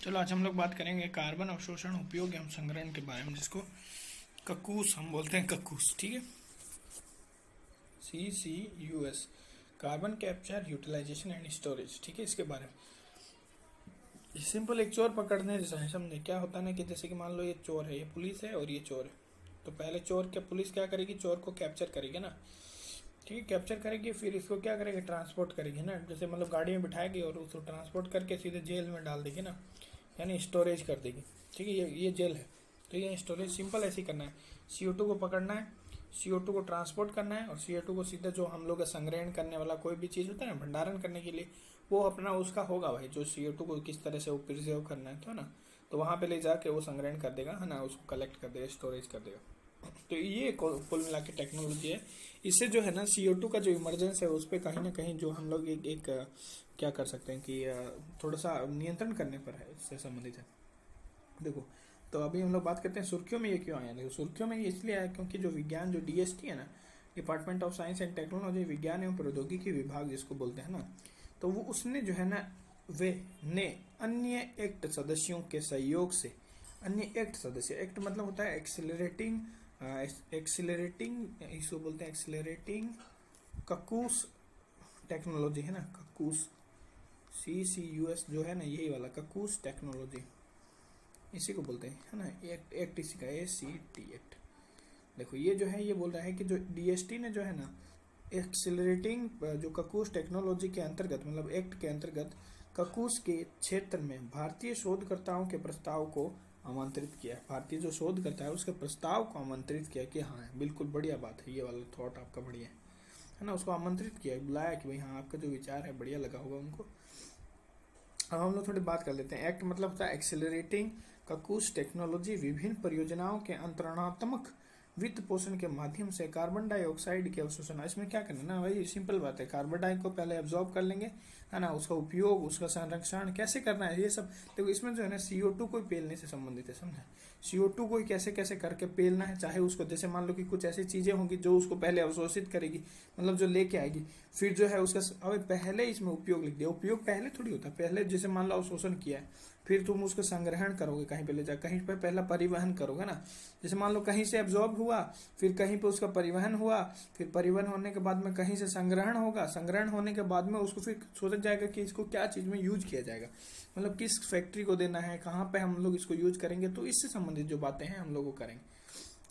चलो आज हम लोग बात करेंगे कार्बन अवशोषण, उपयोग एवं संग्रहण के बारे में, जिसको कक्कूस हम बोलते हैं। कक्कूस, ठीक है, CCUS, carbon capture, utilisation and storage. ठीक है, इसके बारे में सिंपल एक चोर पकड़ने जैसा है। समझे क्या होता है ना, कि जैसे कि मान लो ये चोर है, ये पुलिस है और ये चोर है। तो पहले चोर क्या, पुलिस क्या करेगी, चोर को कैप्चर करेगी ना, ठीक है, कैप्चर करेगी, फिर इसको क्या करेगी, ट्रांसपोर्ट करेगी ना, जैसे मतलब गाड़ी में बिठाएगी और उसको ट्रांसपोर्ट करके सीधे जेल में डाल देगी ना, यानी स्टोरेज कर देगी। ठीक है, ये जेल है, तो ये स्टोरेज सिंपल ऐसे ही करना है। CO2 को पकड़ना है, CO2 को ट्रांसपोर्ट करना है और CO2 को सीधा जो हम लोग का संग्रहण करने वाला कोई भी चीज़ होता है ना, भंडारण करने के लिए, वो अपना उसका होगा भाई, जो CO2 को किस तरह से वो प्रिजर्व करना है, तो ना, तो वहाँ पे ले जाके वो संग्रहण कर देगा, है ना, उसको कलेक्ट कर देगा, स्टोरेज कर देगा। तो ये कुल मिला के टेक्नोलॉजी है। इससे जो है ना, CO2 का जो इमरजेंस है उस पर कहीं ना कहीं जो हम लोग एक क्या कर सकते हैं कि थोड़ा सा नियंत्रण करने पर है, इससे संबंधित है। देखो, तो अभी हम लोग बात करते हैं सुर्खियों में ये क्यों आया। देखो, सुर्खियों में ये इसलिए आया क्योंकि जो विज्ञान, जो DST है ना, department of science and technology, विज्ञान एवं प्रौद्योगिकी विभाग जिसको बोलते हैं ना, तो वो उसने जो है ना, वे ने अन्य एक्ट सदस्यों के सहयोग से, अन्य एक्ट सदस्य, एक्ट मतलब होता है एक्सिलरेटिंग, इसको बोलते हैं एक्सिलरेटिंग कक्कूस टेक्नोलॉजी, है ना, कक्कूस, CCUS जो है ना, यही वाला कक्कूस टेक्नोलॉजी, इसी को बोलते हैं, है ना, एक्ट इसी का ACT एक्ट। देखो ये जो है, ये बोल रहा है कि जो DST ने जो है ना, एक्सिलरेटिंग जो कक्कूस टेक्नोलॉजी के अंतर्गत, मतलब एक्ट के अंतर्गत कक्कूस के क्षेत्र में भारतीय शोधकर्ताओं के प्रस्ताव को आमंत्रित किया। भारतीय जो शोध करता है उसके प्रस्ताव को आमंत्रित किया कि हाँ बिल्कुल बढ़िया बात है, ये वाला थॉट आपका बढ़िया है ना, उसको आमंत्रित किया, बुलाया कि भाई हाँ आपका जो विचार है बढ़िया लगा होगा उनको। अब हम लोग थोड़ी बात कर लेते हैं। एक्ट मतलब होता है एक्सेलरेटिंग कक्कूस टेक्नोलॉजी, विभिन्न परियोजनाओं के अंतरणात्मक वित्त पोषण के माध्यम से कार्बन डाइऑक्साइड के अवशोषण। इसमें क्या करना ना भाई, सिंपल बात है, कार्बन डाइऑक्साइड को पहले एब्जॉर्ब कर लेंगे, है ना, उसका उपयोग, उसका संरक्षण कैसे करना है, ये सब देखो। इसमें जो है ना, CO2 को पेलने से संबंधित है, समझा, CO2 को कैसे कैसे करके पेलना है, चाहे उसको, जैसे मान लो कि कुछ ऐसी चीजें होंगी जो उसको पहले अवशोषित करेगी, मतलब जो लेके आएगी, फिर जो है उसका, अब पहले इसमें उपयोग लिख दिया, उपयोग पहले थोड़ी होता है, पहले जैसे मान लो अवशोषण किया है, फिर तुम उसका संग्रहण करोगे, कहीं पे ले जा, कहीं पे पहला परिवहन करोगे ना, जैसे मान लो कहीं से एब्जॉर्ब हुआ, फिर कहीं पे उसका परिवहन हुआ, फिर परिवहन होने के बाद में कहीं से संग्रहण होगा, संग्रहण होने के बाद में उसको फिर सोचा जाएगा कि इसको क्या चीज में यूज किया जाएगा, मतलब किस फैक्ट्री को देना है, कहाँ पे हम लोग इसको यूज करेंगे, तो इससे संबंधित जो बातें हैं हम लोग वो करेंगे।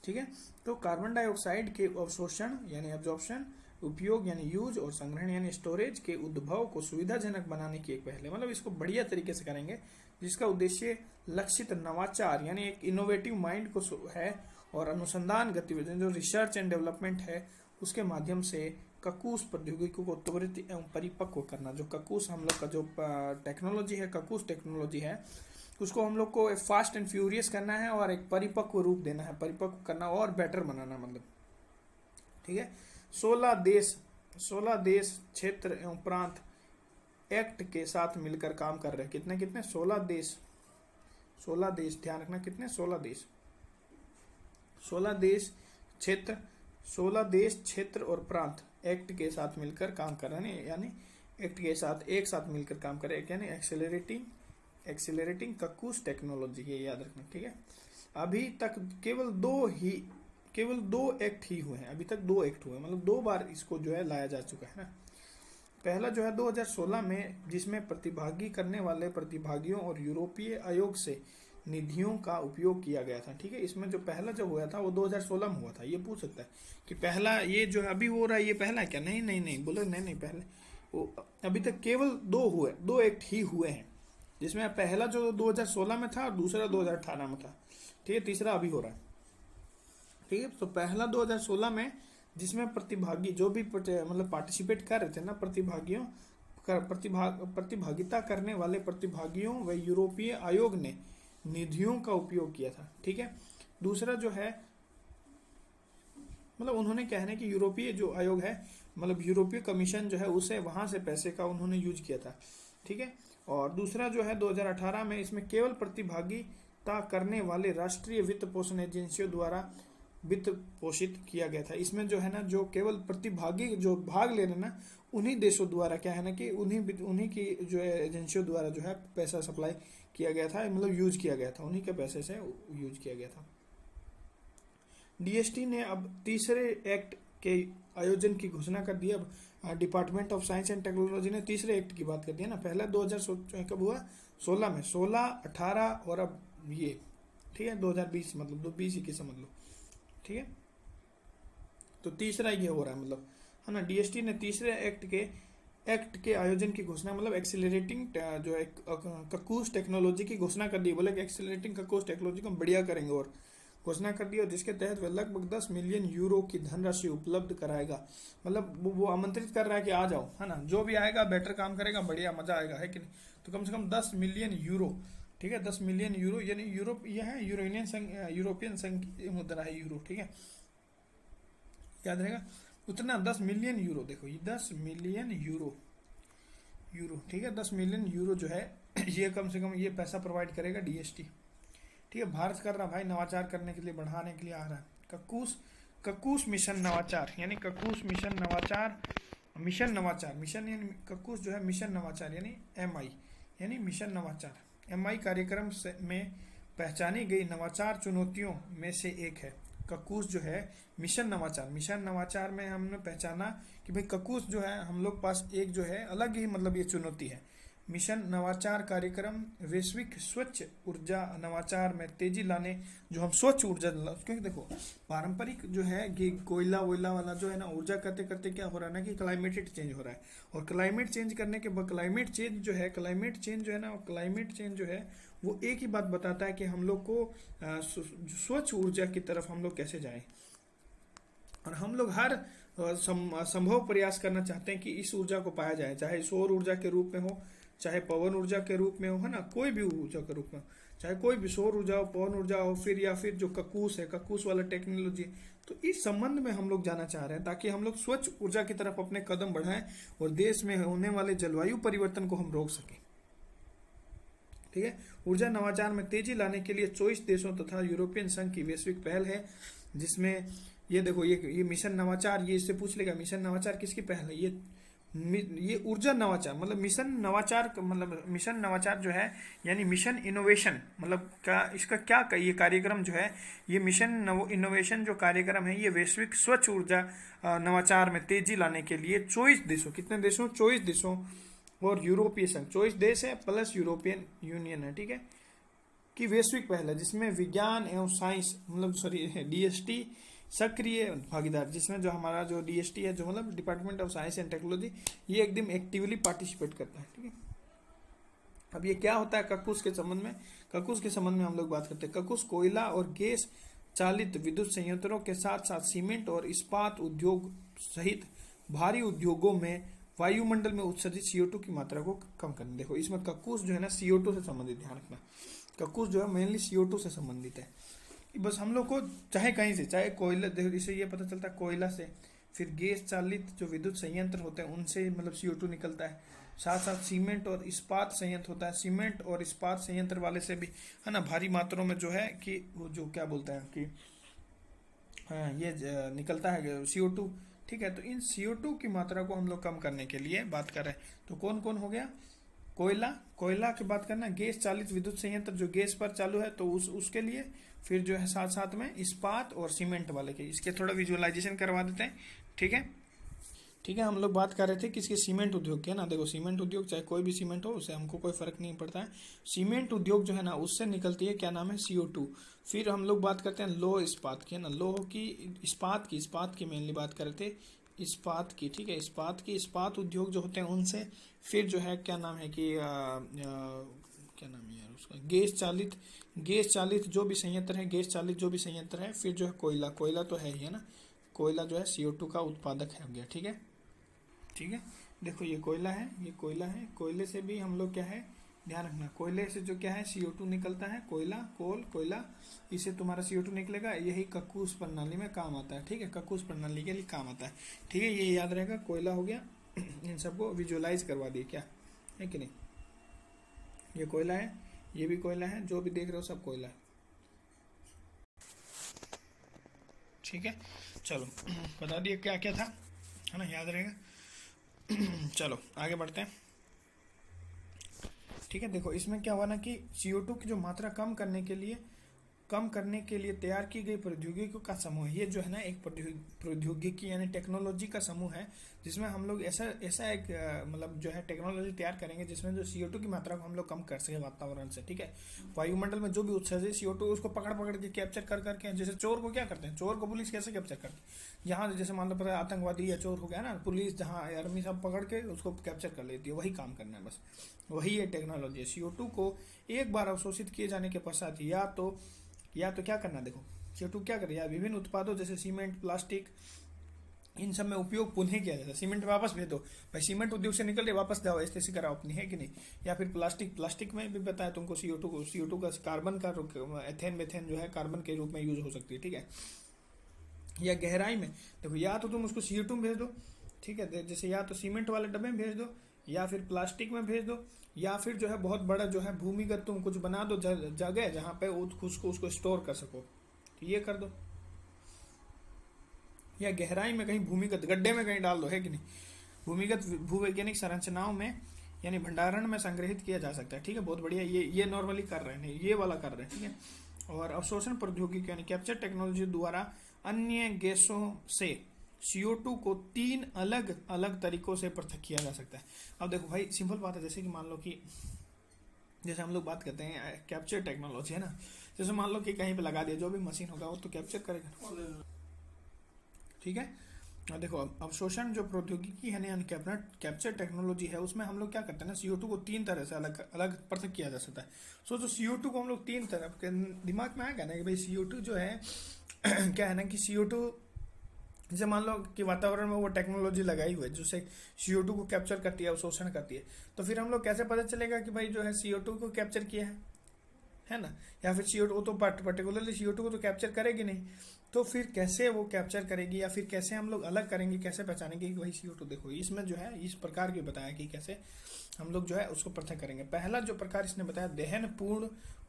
ठीक है, तो कार्बन डाइऑक्साइड के अवशोषण यानी एब्जॉर्प्शन, उपयोग यानी यूज और संग्रहण यानी स्टोरेज के उद्भव को सुविधाजनक बनाने की एक पहल है। मतलब इसको बढ़िया तरीके से करेंगे, जिसका उद्देश्य लक्षित नवाचार यानी एक इनोवेटिव माइंड को है, और अनुसंधान गतिविधियां जो रिसर्च एंड डेवलपमेंट है उसके माध्यम से कक्कूस प्रौद्योगिकी को त्वरित एवं परिपक्व करना। जो कक्कूस हम लोग का जो टेक्नोलॉजी है, कक्कूस टेक्नोलॉजी है, उसको हम लोग को फास्ट एंड फ्यूरियस करना है और एक परिपक्व रूप देना है, परिपक्व करना और बेटर बनाना, मतलब ठीक है। 16 देश क्षेत्र एवं प्रांत एक्ट के साथ मिलकर काम कर रहे हैं। कितने कितने 16 देश, ध्यान रखना कितने, 16 देश, 16 देश क्षेत्र, 16 देश क्षेत्र और प्रांत एक्ट के साथ मिलकर काम कर रहे हैं, यानी एक्ट के साथ एक साथ मिलकर काम कर रहे हैं, यानी एक्सेलरेटिंग कक्कूस टेक्नोलॉजी, ये याद रखना, ठीक है। अभी तक केवल दो एक्ट ही हुए हैं, अभी तक 2 एक्ट हुए, मतलब 2 बार इसको जो है लाया जा चुका है ना। पहला जो है 2016 में, जिसमें प्रतिभागी करने वाले प्रतिभागियों और यूरोपीय आयोग से निधियों का उपयोग किया गया था। ठीक है, इसमें जो पहला जो हुआ था वो 2016 में हुआ था। ये पूछ सकता है कि पहला ये जो अभी हो रहा है ये पहला है क्या, नहीं बोले नहीं पहले वो, अभी तक केवल 2 एक्ट ही हुए हैं, जिसमें पहला जो 2016 में था और दूसरा 2018 में था। ठीक है, तीसरा अभी हो रहा है। ठीक है, तो पहला 2016 में, जिसमें प्रतिभागी जो भी मतलब पार्टिसिपेट कर रहे थे ना, प्रतिभागिता करने वाले प्रतिभागियों व यूरोपीय आयोग ने निधियों का उपयोग किया था। ठीक है, दूसरा जो है, मतलब उन्होंने कहने कि यूरोपीय जो आयोग है, मतलब यूरोपीय कमीशन जो है, उसे वहां से पैसे का उन्होंने यूज किया था। ठीक है, और दूसरा जो है 2018 में, इसमें केवल प्रतिभागिता करने वाले राष्ट्रीय वित्त पोषण एजेंसियों द्वारा वित्त पोषित किया गया था। इसमें जो है ना, जो केवल प्रतिभागी जो भाग ले रहे ना, उन्हीं देशों द्वारा क्या है ना कि उन्हीं की जो है एजेंसियों द्वारा जो है पैसा सप्लाई किया गया था, मतलब यूज किया गया था, उन्हीं के पैसे से यूज किया गया था। डीएसटी ने अब तीसरे एक्ट के आयोजन की घोषणा कर दी। अब department of science and technology ने तीसरे एक्ट की बात कर दी है ना। पहला 2000 कब हुआ, 16 में, 16, 18 और अब ये, ठीक है 2020, मतलब 2021 समझ लो, ठीक है। तो तीसरा ये हो रहा है, मतलब है ना। डीएसटी ने तीसरे एक्ट के आयोजन की घोषणा, मतलब एक्सेलरेटिंग जो है कक्कूस टेक्नोलॉजी की घोषणा कर दी। बोले कि एक्सेलरेटिंग कक्कूस टेक्नोलॉजी को हम बढ़िया करेंगे, और घोषणा कर दी, और जिसके तहत वह लगभग 10 मिलियन यूरो की धनराशि उपलब्ध कराएगा। मतलब वो आमंत्रित कर रहा है कि आ जाओ, है ना, जो भी आएगा बेटर काम करेगा, बढ़िया मजा आएगा, है कि नहीं। तो कम से कम 10 मिलियन यूरो, ठीक है, 10 मिलियन यूरो, यानी यूरोप, यह है यूरोपियन संघ की मुद्रा है यूरो, ठीक है, याद रहेगा उतना। 10 मिलियन यूरो, देखो ये 10 मिलियन यूरो, ठीक है, 10 मिलियन यूरो जो है ये कम से कम ये पैसा प्रोवाइड करेगा डीएसटी, ठीक है। भारत कर रहा भाई नवाचार करने के लिए, बढ़ाने के लिए आ रहा है। कक्कूस मिशन नवाचार, यानी कक्कूस मिशन नवाचार, मिशन यानी कक्कूस जो है मिशन नवाचार, यानी एमआई, यानी मिशन नवाचार। एमआई कार्यक्रम में पहचानी गई नवाचार चुनौतियों में से एक है कक्कूस जो है मिशन नवाचार में हमने पहचाना कि भाई कक्कूस जो है हम लोग पास एक जो है अलग ही, मतलब ये चुनौती है। मिशन नवाचार कार्यक्रम वैश्विक स्वच्छ ऊर्जा नवाचार में तेजी लाने, जो हम स्वच्छ ऊर्जा, क्योंकि देखो पारंपरिक जो है कि कोयला वोयला वाला जो है ना, ऊर्जा करते करते क्या हो रहा है ना कि क्लाइमेट चेंज हो रहा है, और क्लाइमेट चेंज करने के बाद क्लाइमेट चेंज जो है ना, क्लाइमेट चेंज जो है वो एक ही बात बताता है कि हम लोग को स्वच्छ ऊर्जा की तरफ हम लोग कैसे जाएं, और हम लोग हर संभव प्रयास करना चाहते हैं कि इस ऊर्जा को पाया जाए, चाहे सौर ऊर्जा के रूप में हो, चाहे पवन ऊर्जा के रूप में हो, है ना, कोई भी ऊर्जा के रूप में हो, चाहे कोई भी सौर ऊर्जा हो, पवन ऊर्जा हो, फिर या फिर जो कक्कूस है, कक्कूस वाला टेक्नोलॉजी। तो इस संबंध में हम लोग जाना चाह रहे हैं, ताकि हम लोग स्वच्छ ऊर्जा की तरफ अपने कदम बढ़ाएं और देश में होने वाले जलवायु परिवर्तन को हम रोक सकें, ठीक है। ऊर्जा नवाचार में तेजी लाने के लिए 24 देशों तथा यूरोपियन संघ की वैश्विक पहल है, जिसमें ये देखो ये मिशन नवाचार, ये इससे पूछ लेगा मिशन नवाचार किसकी पहल है। ये ऊर्जा नवाचार, मतलब मिशन नवाचार जो है, यानी मिशन इनोवेशन, मतलब इसका क्या ये कार्यक्रम जो है, ये मिशन इनोवेशन जो कार्यक्रम है, ये वैश्विक स्वच्छ ऊर्जा नवाचार में तेजी लाने के लिए 24 देशों, कितने देशों, 24 देशों और यूरोपीय संघ, 24 देश है प्लस यूरोपियन यूनियन है, ठीक है, की वैश्विक पहल है, जिसमें विज्ञान एवं साइंस, मतलब सॉरी डीएसटी सक्रिय भागीदार, जिसमें जो हमारा जो डीएसटी है, जो मतलब department of science and technology, ये एकदम एक्टिवली पार्टिसिपेट करता है, ठीक है। अब ये क्या होता है कक्कूस के संबंध में हम लोग बात करते हैं। कक्कूस कोयला और गैस चालित विद्युत संयंत्रों के साथ साथ सीमेंट और इस्पात उद्योग सहित भारी उद्योगों में वायुमंडल में उत्सर्जित CO2 की मात्रा को कम करना। देखो इसमें कक्कूस जो है ना CO2 से संबंधित, ध्यान रखना, कक्कूस जो है मेनली CO2 से संबंधित है। बस हम लोग को चाहे कहीं से, चाहे कोयला, देखो इससे ये पता चलता है कोयला से, फिर गैस चालित जो विद्युत संयंत्र होते हैं उनसे मतलब CO2 निकलता है, साथ साथ सीमेंट और इस्पात संयंत्र होता है, सीमेंट और इस्पात संयंत्र वाले से भी, है ना, भारी मात्रों में जो है कि वो जो क्या बोलते हैं कि हाँ ये निकलता है CO2, ठीक है। तो इन CO2 की मात्रा को हम लोग कम करने के लिए बात कर रहे हैं। तो कौन कौन हो गया, कोयला की बात करना, गैस चालित विद्युत संयंत्र जो गैस पर चालू है तो उसके लिए, फिर जो है साथ साथ में इस्पात और सीमेंट वाले के, इसके थोड़ा विजुअलाइजेशन करवा देते हैं, ठीक है। हम लोग बात कर रहे थे किसके, सीमेंट उद्योग के ना। देखो सीमेंट उद्योग चाहे कोई भी सीमेंट हो, उससे हमको कोई फर्क नहीं पड़ता है। सीमेंट उद्योग जो है ना, उससे निकलती है क्या नाम है, CO2। फिर हम लोग बात करते हैं लोह इस्पात की, है ना, लोह की, इस्पात की मेनली बात कर रहे थे, इस्पात की, ठीक है, इस्पात उद्योग जो होते हैं उनसे। फिर जो है क्या नाम है कि क्या नाम है यार उसका, गैस चालित जो भी संयंत्र है। फिर जो है कोयला तो है ही, है ना, कोयला जो है CO2 का उत्पादक है, हो गया, ठीक है। देखो ये कोयला है, कोयले से भी हम लोग क्या है, ध्यान रखना, कोयले से जो क्या है CO2 निकलता है, कोयला, इससे तुम्हारा CO2 निकलेगा, यही कक्कूस प्रणाली में काम आता है, ठीक है, कक्कूस प्रणाली के लिए काम आता है, ठीक है। ये याद रहेगा, कोयला हो गया। इन सबको विजुअलाइज करवा दिए, क्या है कि नहीं, ये कोयला है, ये भी कोयला है, जो भी देख रहे हो सब कोयला है, ठीक है। चलो बता दिए क्या क्या था, है ना, याद रहेगा। चलो आगे बढ़ते हैं। ठीक है, देखो इसमें क्या हुआ ना कि CO2 की जो मात्रा कम करने के लिए तैयार की गई प्रौद्योगिकियों का समूह है। ये जो है ना एक प्रौद्योगिकी यानी टेक्नोलॉजी का समूह है, जिसमें हम लोग ऐसा एक मतलब जो है टेक्नोलॉजी तैयार करेंगे जिसमें जो CO2 की मात्रा को हम लोग कम कर सके वातावरण से। ठीक है, वायुमंडल में जो भी उत्सर्जित CO2 उसको पकड़ के कैप्चर कर करके, जैसे चोर को क्या करते हैं, चोर को पुलिस कैसे कैप्चर करती है, यहाँ जैसे मान लो पता आतंकवादी या चोर हो गया ना, पुलिस जहाँ आर्मी सब पकड़ के उसको कैप्चर कर लेती है, वही काम करना है बस, वही ये टेक्नोलॉजी है। CO2 को एक बार अवशोषित किए जाने के पश्चात या तो क्या करना, देखो CO2 क्या करे, या विभिन्न उत्पादों जैसे सीमेंट, प्लास्टिक, इन सब में उपयोग पुनः किया जाता है। सीमेंट वापस भेज दो भाई, सीमेंट उद्योग से निकल रहे वापस जाओ, ऐसे कराओ अपनी, है कि नहीं। या फिर प्लास्टिक में भी बताया तुमको CO2 का कार्बन का एथेन मेथेन जो है कार्बन के रूप में यूज हो सकती है। ठीक है, या गहराई में देखो, या तो तुम उसको CO2 में भेज दो, ठीक है, जैसे या तो सीमेंट वाले डब्बे में भेज दो, या फिर प्लास्टिक में भेज दो, या फिर जो है बहुत बड़ा जो है भूमिगत तुम कुछ बना दो जगह जहाँ पे उसको स्टोर कर सको, तो ये कर दो। या गहराई में कहीं भूमिगत गड्ढे में कहीं डाल दो, है कि नहीं। भूमिगत भूवैज्ञानिक संरचनाओं में यानी भंडारण में संग्रहित किया जा सकता है। ठीक है, बहुत बढ़िया, ये नॉर्मली कर रहे हैं, ये वाला कर रहे हैं। ठीक है, और अवशोषण प्रौद्योगिकी यानी कैप्चर टेक्नोलॉजी द्वारा अन्य गैसों से CO2 को 3 अलग अलग तरीकों से पृथक किया जा सकता है। अब देखो भाई सिंपल बात है, जैसे कि मान लो कि जैसे हम लोग बात करते हैं कैप्चर टेक्नोलॉजी है ना, जैसे मान लो कि कहीं पे लगा दिया, जो भी मशीन होगा वो तो कैप्चर करेगा। ठीक है, और देखो अवशोषण जो प्रौद्योगिकी है यानी कैप्चर टेक्नोलॉजी है, उसमें हम लोग क्या करते हैं ना, CO2 को 3 तरह से अलग अलग पृथक किया जा सकता है। सोचो CO2 को हम लोग 3 तरह के दिमाग में आएगा ना कि भाई CO2 जो है क्या है ना कि CO2 जैसे मान लो कि वातावरण में वो टेक्नोलॉजी लगाई हुई है जो से CO2 को कैप्चर करती है, अवशोषण करती है, तो फिर हम लोग कैसे पता चलेगा कि भाई जो है CO2 को कैप्चर किया है ना, या फिर CO2 तो पर्टिकुलरली CO2 को तो कैप्चर करेगी नहीं, तो फिर कैसे वो कैप्चर करेगी, या फिर कैसे हम लोग अलग करेंगे, कैसे पहचानेंगे कि वही CO2। देखो इसमें जो है इस प्रकार की बताया कि कैसे हम लोग जो है उसको पृथक करेंगे। पहला जो प्रकार इसने बताया दहन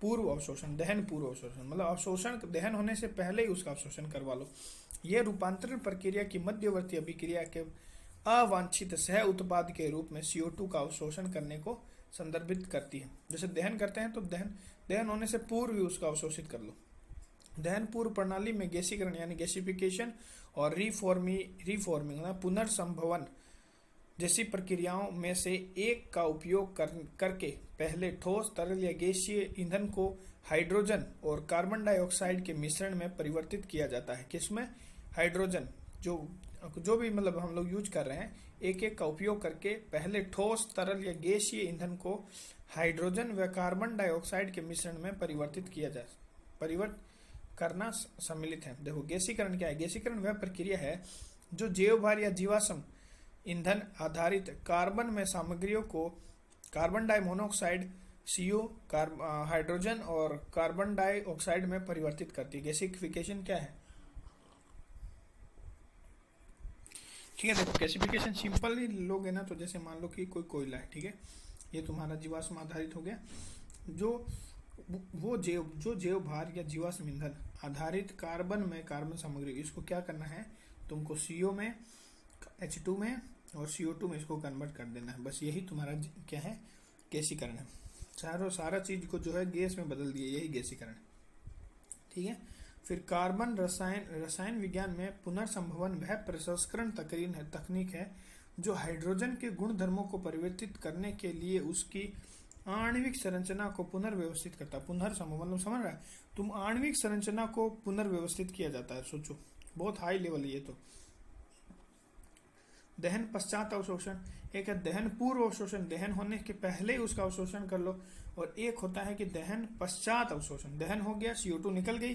पूर्व अवशोषण, मतलब अवशोषण दहन होने से पहले ही उसका अवशोषण करवा लो। यह रूपांतरण प्रक्रिया की मध्यवर्ती अभिक्रिया के अवांछित सह उत्पाद के रूप में CO2 का अवशोषण करने को संदर्भित करती है। जैसे दहन करते हैं तो दहन होने से पूर्व ही उसका अवशोषित कर लो। दहन पूर्व प्रणाली में गैसीकरण यानी गैसिफिकेशन और रिफॉर्मिंग पुनर्संभवन जैसी प्रक्रियाओं में से एक का उपयोग करके पहले ठोस, तरल या गैसीय ईंधन को हाइड्रोजन और कार्बन डाइऑक्साइड के मिश्रण में परिवर्तित किया जाता है। किसमें, हाइड्रोजन जो भी मतलब हम लोग यूज कर रहे हैं, एक का उपयोग करके पहले ठोस, तरल या गैसीय ईंधन को हाइड्रोजन व कार्बन डाइऑक्साइड के मिश्रण में परिवर्तित करना सम्मिलित है। देखो गैसीकरण क्या है, गैसीकरण वह प्रक्रिया है जो जैव भार या जीवाश्म ईंधन आधारित कार्बन में सामग्रियों को कार्बन डाइमोनोक्साइड CO, हाइड्रोजन और कार्बन डाइऑक्साइड में परिवर्तित करती है। गैसिफिकेशन क्या है, ठीक है। देखो गैसिफिकेशन सिंपल ही लोगे ना, तो जैसे मान लो कि कोई कोयला है, ठीक है, ये तुम्हारा जीवाश्म आधारित हो गया, जो जैव भार या जीवाश्म ईंधन आधारित कार्बन सामग्री, इसको क्या करना है तुमको, CO में, H2 में और CO2 में इसको कन्वर्ट कर देना है। बस यही तुम्हारा क्या है, गैसीकरण है। सारा चीज को जो है गैस में बदल दिए, यही गैसीकरण है। ठीक है, फिर कार्बन रसायन विज्ञान में पुनर्संभवन वह प्रसंस्करण तकनीक है जो हाइड्रोजन के गुण धर्मों को परिवर्तित करने के लिए उसकी आणविक संरचना को पुनर्व्यवस्थित करता है। पुनर्संभवन समझ रहा है तुम, आणविक संरचना को पुनर्व्यवस्थित किया जाता है। सोचो बहुत हाई लेवल ये तो। दहन पश्चात अवशोषण, एक है दहन पूर्व अवशोषण, दहन होने के पहले ही उसका अवशोषण कर लो, और एक होता है कि दहन पश्चात अवशोषण। दहन हो गया, CO2 निकल गई,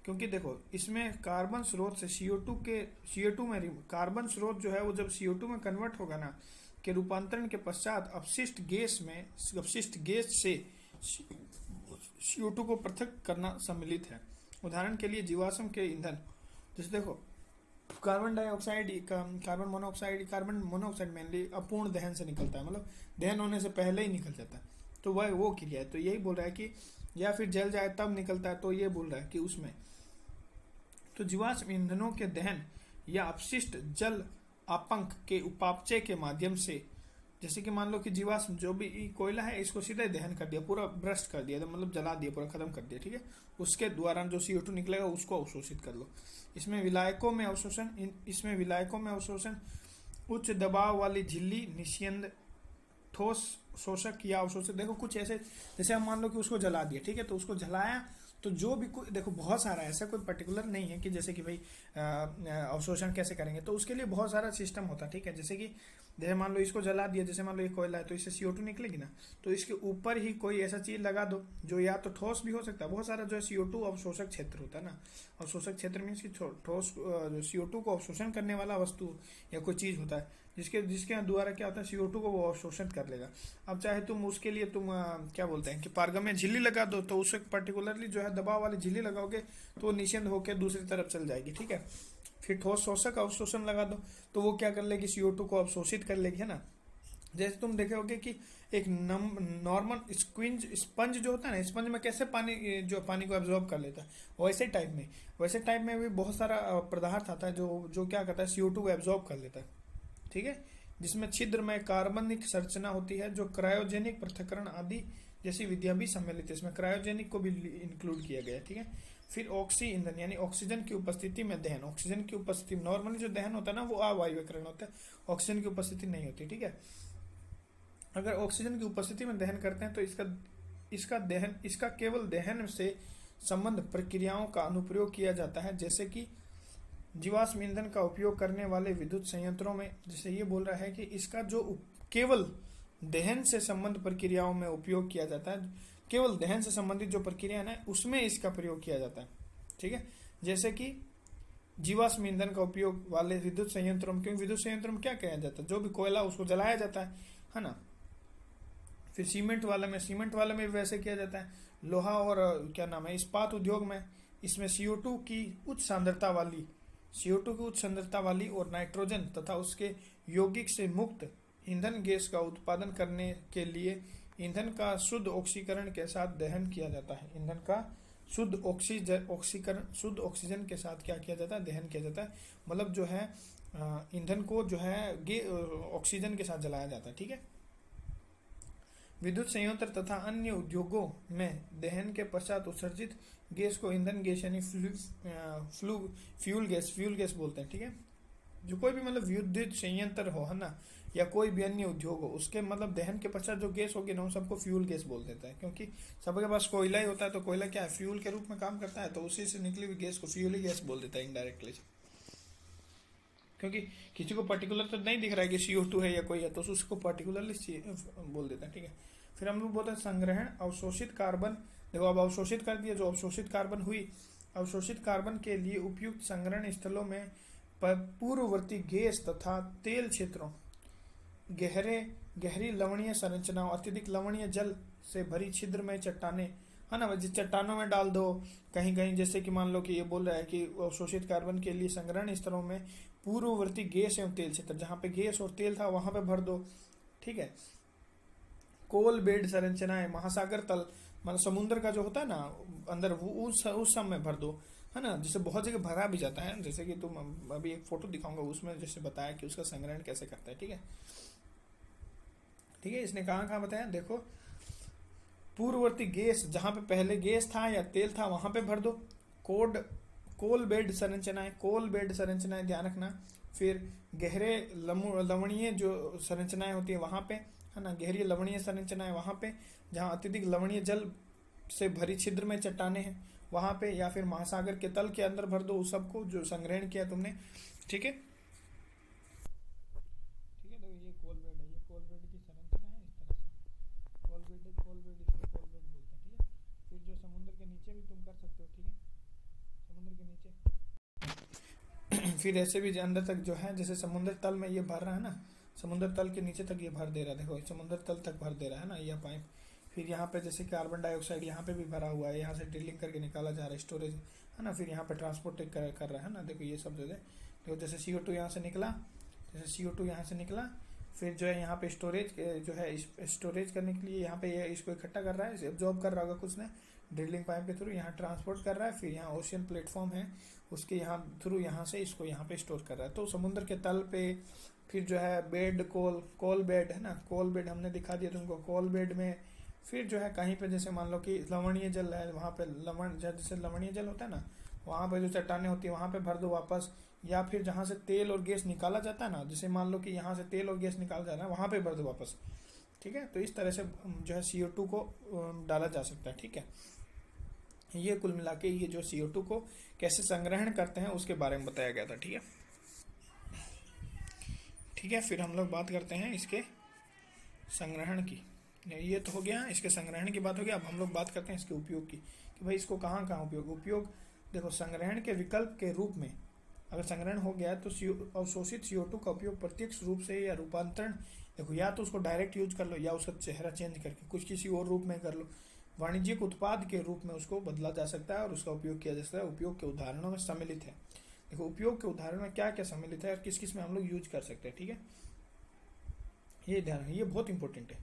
क्योंकि देखो इसमें कार्बन स्रोत से CO2 में कार्बन स्रोत जो है वो जब CO2 में कन्वर्ट होगा ना, के रूपांतरण के पश्चात अपशिष्ट गैस से CO2 को पृथक करना सम्मिलित है। उदाहरण के लिए जीवाश्म के ईंधन, जैसे देखो कार्बन मोनोऑक्साइड मेनली अपूर्ण दहन से निकलता है, मतलब दहन होने से पहले ही निकल जाता है, तो वह वो क्रिया है। तो यही बोल रहा है कि या फिर जल जाए तब निकलता है, तो ये बोल रहा है कि उसमें तो जीवाश्म ईंधनों के दहन या अपशिष्ट जल आपंक के उपापचय के माध्यम से, जैसे कि मान लो कि जीवाश्म जो भी कोयला है इसको सीधे दहन कर दिया, पूरा भ्रष्ट कर दिया, मतलब जला दिया, पूरा खत्म कर दिया, ठीक है। उसके द्वारा जो CO2 निकलेगा उसको अवशोषित कर लो। इसमें विलायकों में अवशोषण, उच्च दबाव वाली झिल्ली निस्यंद, ठोस शोषक या अवशोषक। देखो कुछ ऐसे, जैसे हम मान लो कि उसको जला दिया, ठीक है, तो उसको जलाया तो जो भी कोई, देखो बहुत सारा ऐसा कोई पर्टिकुलर नहीं है कि जैसे कि भाई अवशोषण कैसे करेंगे, तो उसके लिए बहुत सारा सिस्टम होता है, ठीक है। जैसे मान लो इसको जला दिया, जैसे मान लो ये कोयला है तो इससे CO2 निकलेगी ना, तो इसके ऊपर ही कोई ऐसा चीज लगा दो जो या तो ठोस भी हो सकता है, बहुत सारा जो है CO2 अवशोषक क्षेत्र होता है ना। अवशोषक क्षेत्र मीन्स की ठोस CO2 को अवशोषण करने वाला वस्तु या कोई चीज होता है जिसके द्वारा क्या होता है CO2 को वो अवशोषण कर लेगा। अब चाहे तुम उसके लिए तुम क्या बोलते हैं कि पारगम्य में झिल्ली लगा दो, तो उससे पर्टिकुलरली जो है दबाव वाली झिल्ली लगाओगे तो वो निषेध होकर दूसरी तरफ चल जाएगी, ठीक है। फिर ठोस शोषक अवशोषण लगा दो तो वो क्या कर लेगी, CO2 को अवशोषित कर लेगी, है ना। जैसे तुम देखे होगे कि एक नॉर्मल स्पंज जो होता है ना, स्पंज में कैसे पानी को एब्जॉर्ब कर लेता है, वैसे टाइप में भी बहुत सारा पदार्थ आता है जो क्या करता है, CO2 को एब्जॉर्ब कर लेता है, ठीक है। जिसमें छिद्र में कार्बनिक संरचना होती है, जो क्रायोजेनिक पृथक्करण आदि जैसी विधियां भी सम्मिलित है। इसमें क्रायोजेनिक को भी इंक्लूड किया गया है, ठीक है। फिर ऑक्सी ईंधन यानी ऑक्सीजन की उपस्थिति में दहन। ऑक्सीजन की उपस्थिति, नॉर्मली जो दहन होता है ना वो अवायवीकरण होता है, ऑक्सीजन की उपस्थिति नहीं होती, ठीक है। अगर ऑक्सीजन की उपस्थिति में दहन करते हैं तो इसका केवल दहन से संबंध प्रक्रियाओं का अनुप्रयोग किया जाता है, जैसे कि जीवाश्म ईंधन का उपयोग करने वाले विद्युत संयंत्रों में। जैसे ये बोल रहा है कि इसका जो केवल दहन से संबंध प्रक्रियाओं में उपयोग किया जाता है, केवल दहन से संबंधित जो प्रक्रिया है ना उसमें इसका प्रयोग किया जाता है, ठीक है। जैसे कि जीवाश्म ईंधन का उपयोग वाले विद्युत संयंत्रों में, क्योंकि विद्युत संयंत्रों में क्या किया जाता है, जो भी कोयला उसको जलाया जाता है ना। फिर सीमेंट वाले में भी वैसे किया जाता है। लोहा और क्या नाम है, इस्पात उद्योग में इसमें CO2 की उच्च सांद्रता वाली और नाइट्रोजन तथा उसके यौगिक से मुक्त ईंधन गैस का उत्पादन करने के लिए ईंधन का शुद्ध ऑक्सीकरण के साथ दहन किया जाता है। ईंधन का शुद्ध ऑक्सीजन के साथ क्या किया जाता है, दहन किया जाता है। मतलब जो है ईंधन को जो है ऑक्सीजन के साथ जलाया जाता है, ठीक है। विद्युत संयंत्र तथा अन्य उद्योगों में दहन के पश्चात उत्सर्जित गैस को ईंधन गैस यानी फ्यूल गैस बोलते हैं, ठीक है। जो कोई भी मतलब विद्युत संयंत्र हो, है ना, या कोई भी अन्य उद्योग हो, उसके मतलब दहन के पश्चात जो गैस होगी ना, सबको फ्यूल गैस बोल देता है। क्योंकि सबके पास कोयला ही होता है, तो कोयला क्या है, फ्यूल के रूप में काम करता है, तो उसी से निकली हुई गैस को फ्यूल ही गैस बोल देता है इनडायरेक्टली। क्योंकि किसी को पर्टिकुलर तो नहीं दिख रहा है कि CO2 है या कोई है, तो उसको पर्टिकुलरली बोल देता है, ठीक है। फिर हम लोग बोलते हैं संग्रहण, अवशोषित कार्बन। देखो अब अवशोषित कर दिया, जो अवशोषित कार्बन हुई, अवशोषित कार्बन के लिए उपयुक्त संग्रहण स्थलों में पूर्ववर्ती गैस तथा तेल क्षेत्रों, गहरी लवणीय संरचनाओं, अत्यधिक लवणीय जल से भरी छिद्र में चट्टाने, है ना, चट्टानों में डाल दो कहीं कहीं। जैसे कि मान लो कि ये बोल रहा है कि अवशोषित कार्बन के लिए संग्रहण स्थलों में पूर्ववर्ती गैस एवं तेल क्षेत्र, जहां पे गैस और तेल था वहां पे भर दो, ठीक है। कोल बेड संरचनाएं, महासागर तल मतलब समुद्र का जो होता है ना अंदर, वो उस सब में भर दो, है ना। जिससे बहुत जगह भरा भी जाता है, जैसे कि तुम अभी एक फोटो दिखाऊंगा उसमें जैसे बताया कि उसका संग्रहण कैसे करता है, ठीक है। ठीक है, इसने कहाँ बताया, देखो पूर्ववर्ती गैस, जहां पे पहले गैस था या तेल था वहां पे भर दो। कोल बेड संरचनाएं ध्यान रखना। फिर गहरे लवणीय जो संरचनाएं होती है वहां पे, है ना, गहरी लवणीय संरचनाएं वहां पे, जहां अत्यधिक लवणीय जल से भरी छिद्र में चट्टाने हैं वहां पे, या फिर महासागर के तल के अंदर भर दो उस सबको जो संग्रहण किया तुमने, ठीक है। तो ये कोल बेड है, ये कोल बेड की संरचना है इस तरह से, कोल बेड इसको कोल बेड बोलते हैं, ठीक है। फिर जो समुद्र के नीचे भी तुम कर सकते हो, ठीक है, समुद्र के नीचे फिर ऐसे भी अंदर तक जो है, जैसे समुद्र तल में ये भर रहा है ना, समुद्र तल के नीचे तक ये भर दे रहा है, देखो समुद्र तल तक भर दे रहा है ना यह पाइप। फिर यहाँ पे जैसे कार्बन डाइऑक्साइड यहाँ पे भी भरा हुआ है, यहाँ से ड्रिलिंग करके निकाला जा रहा है, स्टोरेज, है ना। फिर यहाँ पे ट्रांसपोर्ट कर रहा है ना, देखो ये सब जगह। देखो जैसे CO2 यहाँ से निकला, फिर जो है यहाँ पे स्टोरेज जो है स्टोरेज करने के लिए यहाँ पे ये इसको इकट्ठा कर रहा है, एब्जॉर्ब कर रहा होगा कुछ ने ड्रिलिंग पाइप के थ्रू, यहाँ ट्रांसपोर्ट कर रहा है, फिर यहाँ ओशियन प्लेटफॉर्म है उसके यहाँ थ्रू यहाँ से इसको यहाँ पे स्टोर कर रहा है। तो समुद्र के तल पे फिर जो है बेड कोल बेड है ना, कोल बेड हमने दिखा दिया तुमको, कोल बेड में फिर जो है कहीं पे जैसे मान लो कि लवणीय जल है, वहाँ पे जैसे लवणीय जल होता है ना, वहाँ पे जो चट्टानें होती है वहाँ पे भर दो वापस, या फिर जहाँ से तेल और गैस निकाला जाता है ना, जैसे मान लो कि यहाँ से तेल और गैस निकाला जा रहा है वहाँ पे भर दो वापस, ठीक है। तो इस तरह से जो है CO2 को डाला जा सकता है, ठीक है। ये कुल मिला के ये जो CO2 को कैसे संग्रहण करते हैं उसके बारे में बताया गया था, ठीक है। ठीक है, फिर हम लोग बात करते हैं इसके संग्रहण की। ये तो हो गया इसके संग्रहण की बात हो गई। अब हम लोग बात करते हैं इसके उपयोग की, कि भाई इसको कहाँ कहाँ उपयोग देखो, संग्रहण के विकल्प के रूप में अगर संग्रहण हो गया तो अवशोषित CO2 का उपयोग प्रत्यक्ष रूप से या रूपांतरण, देखो या तो उसको डायरेक्ट यूज कर लो या उसका चेहरा चेंज करके कुछ किसी और रूप में कर लो, वाणिज्यिक उत्पाद के रूप में उसको बदला जा सकता है और उसका उपयोग किया जा सकता है। उपयोग के उदाहरणों में सम्मिलित है, देखो उपयोग के उदाहरण में क्या क्या सम्मिलित है और किस किस में हम लोग यूज कर सकते हैं, ठीक है। ये ध्यान, ये बहुत इंपॉर्टेंट है।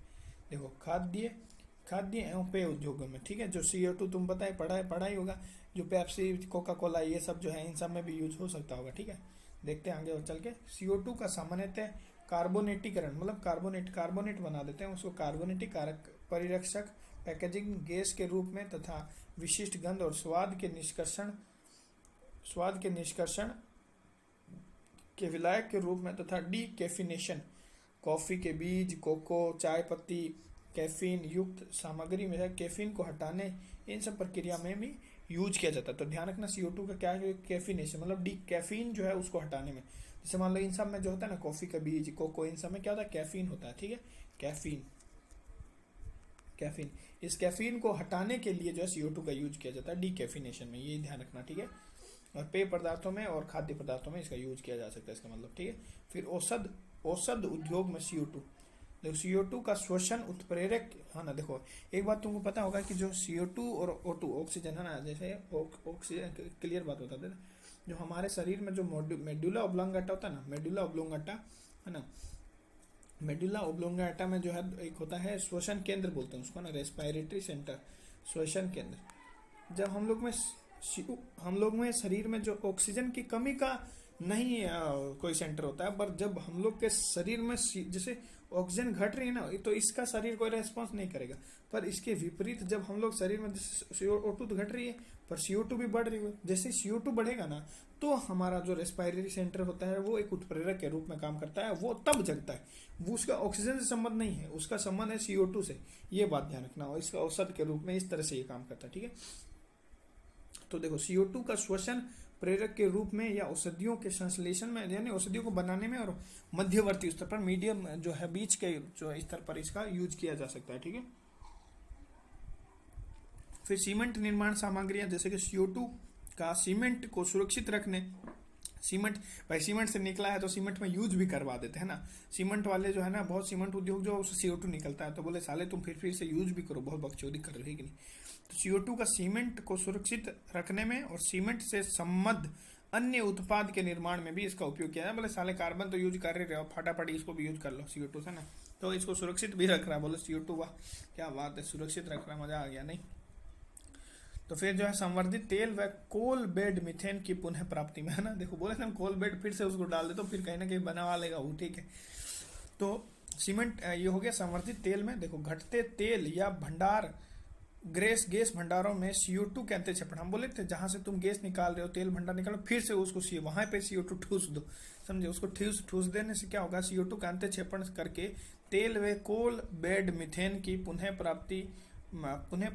देखो खाद्य एवं पेय उद्योगों में, ठीक है, जो CO2 तुम बताए पढ़ा ही होगा, जो पेप्सी कोका कोला ये सब जो है इन सब में भी यूज हो सकता होगा, ठीक है। देखते हैं आगे और चल के। CO2 का सामान्यतः कार्बोनेटीकरण, मतलब कार्बोनेट बना देते हैं उसको, कार्बोनेटिक कारक परिरक्षक पैकेजिंग गैस के रूप में तथा विशिष्ट गंध और स्वाद के निष्कर्षण के विलायक के रूप में तथा डीकैफिनेशन, कॉफी के बीज, कोको, चाय पत्ती, कैफीन युक्त सामग्री में कैफीन को हटाने, इन सब प्रक्रिया में भी यूज किया जाता है। तो ध्यान रखना CO2 का क्या है, कैफिनेशन मतलब डी कैफीन जो है उसको हटाने में, जैसे मान लो इन सब में जो होता है ना, कॉफी का बीज, कोको, इन सब में क्या होता है, कैफीन होता है, ठीक है। कैफीन इस कैफीन को हटाने के लिए जो है CO2 का यूज किया जाता है डीकैफिनेशन में, ये ध्यान रखना, ठीक है। और पेय पदार्थों में और खाद्य पदार्थों में इसका यूज किया जा सकता है, इसका मतलब, ठीक है। फिर औषध उद्योग में CO2, देखो CO2 का श्वसन उत्प्रेरक है ना। देखो एक बात तुमको पता होगा कि जो CO2 और O2 ऑक्सीजन है ना, जैसे ऑक्सीजन क्लियर बात होता है, जो हमारे शरीर में जो मेडुला ऑब्लोंगेटा होता है ना, मेडुला ऑब्लोंगेटा है ना, मेडुला ऑब्लोंगेटा में जो है एक होता है श्वसन केंद्र बोलते हैं उसको ना, रेस्पिरेटरी सेंटर, श्वसन केंद्र। जब हम लोग में शरीर में जो ऑक्सीजन की कमी का नहीं कोई सेंटर होता है, पर जब हम लोग के शरीर में जैसे ऑक्सीजन घट रही है ना, तो इसका शरीर कोई रेस्पॉन्स नहीं करेगा। पर इसके विपरीत जब हम लोग शरीर में CO2 तो घट रही है पर CO2 भी बढ़ रही है, जैसे CO2 बढ़ेगा ना तो हमारा जो रेस्पिरेटरी सेंटर होता है वो एक उत्प्रेरक के रूप में काम करता है, वो तब जगता है, वो उसका ऑक्सीजन से संबंध नहीं है, उसका संबंध है CO2 से, ये बात ध्यान रखना। और इसका औषध के रूप में इस तरह से ये काम करता है, ठीक है। तो देखो CO2 का श्वसन प्रेरक के रूप में या औषधियों के संश्लेषण में, यानी औषधियों को बनाने में, और मध्यवर्ती स्तर पर, मीडियम जो है बीच के जो स्तर पर इसका यूज किया जा सकता है, ठीक है। फिर सीमेंट निर्माण सामग्रियां, जैसे कि CO2 का सीमेंट को सुरक्षित रखने, सीमेंट से निकला है तो सीमेंट में यूज भी करवा देते हैं ना, सीमेंट वाले जो है ना, बहुत सीमेंट उद्योग जो उससे CO2 निकलता है तो बोले साले तुम फिर से यूज भी करो, बहुत बकचोदी कर रहे हो कि नहीं। तो CO2 का सीमेंट को सुरक्षित रखने में और सीमेंट से संबद्ध अन्य उत्पाद के निर्माण में भी इसका उपयोग किया जाए। बोले साले कार्बन तो यूज कर रहे हो, फटाफट इसको भी यूज कर लो CO2 से ना, तो इसको सुरक्षित भी रख रहा है। बोले CO2 वाह क्या बात है, सुरक्षित रख रहा, मजा आ गया नहीं। तो फिर जो है संवर्धित तेल व कोल बेड मीथेन की पुनः प्राप्ति में, है ना, देखो बोले ना कोल बेड फिर से उसको डाल दे तो फिर कहीं ना कहीं बनवा लेगा वो, ठीक है। तो सीमेंट ये हो गया संवर्धित तेल में। देखो घटते तेल या भंडार गैस भंडारों में CO2 के अंतःक्षेपण, हम बोले थे जहां से तुम गैस निकाल रहे हो, तेल भंडार निकालो, फिर से उसको वहां पे CO2 ठूस दो, समझे, उसको ठूस देने से क्या होगा, CO2 का अंतःक्षेपण करके तेल व कोल बेड मीथेन की पुनः